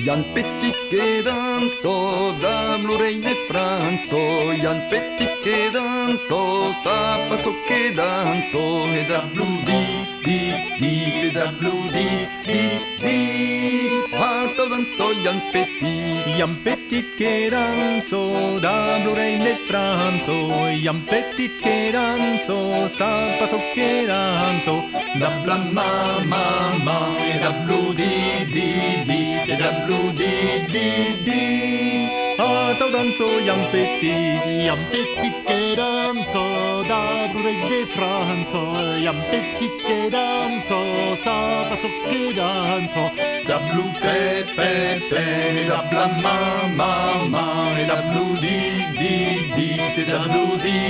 Yann Petit che danzo da Blu-ray de Franzo, Yann Petit che danzo, sa passo che danzo, e da blu di, da blu di, fatto danzo Yann Petit. Yann Petit che danzo da Blu-ray de Franzo, Yann Petit che danzo, sa passo che danzo, da bla ma, e da blu di, e da blu di. Fatto danzo Yann Petit che danzo da Blu-ray de Franzo, Yann Petit che danzo, sa passo che danzo, da blu pe, da bla ma, e da blu di, da blu di.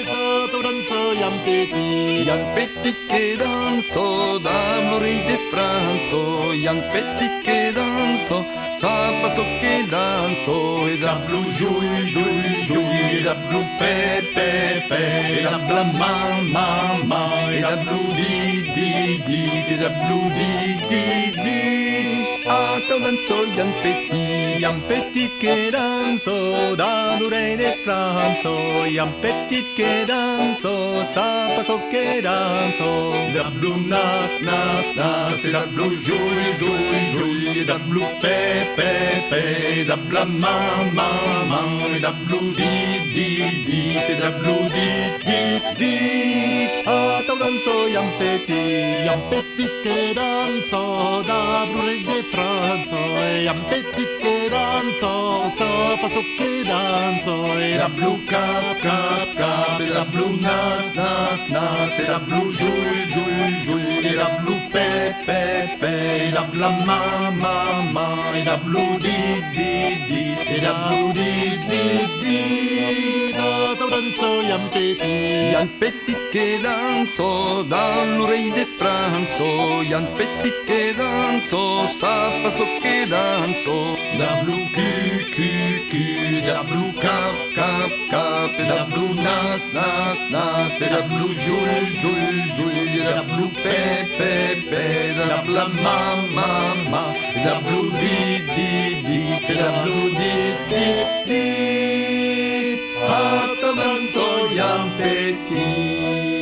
Fatto danzo Yann Petit che danzo da Blu-ray de Franzo, Yann Petit che danzo, sa passo che danzo, e da blu giù, e da blu pe, e da bla ma, e da blu di, e da blu di. Ah, te danzo Yann Petit che danzo da Blu-ray de Franzo, Yann Petit che danzo, sa passo che danzo, da blu nas, e da blu giù, e da blu pe, da bla ma, e da blu di, e da blu di. Ah, te danzo Yann Petit che danzo da Blu-ray de Franzo, Yann Petit che danzo, sa passo che danzo, e da blu cap, e da blu nas, e da blu giù, e da blu pe, e da bla ma, e da blu di, e da blu di. te danzo Yann Petit che danzo da Blu-ray de Franzo, Yann Petit che danzo, sa passo che danzo, da blu cu, da blu cap, e da blu nas, e da blu giù, e da blu pe, da bla ma, e da blu di, e da blu di. Fatto danzo Yann Petit.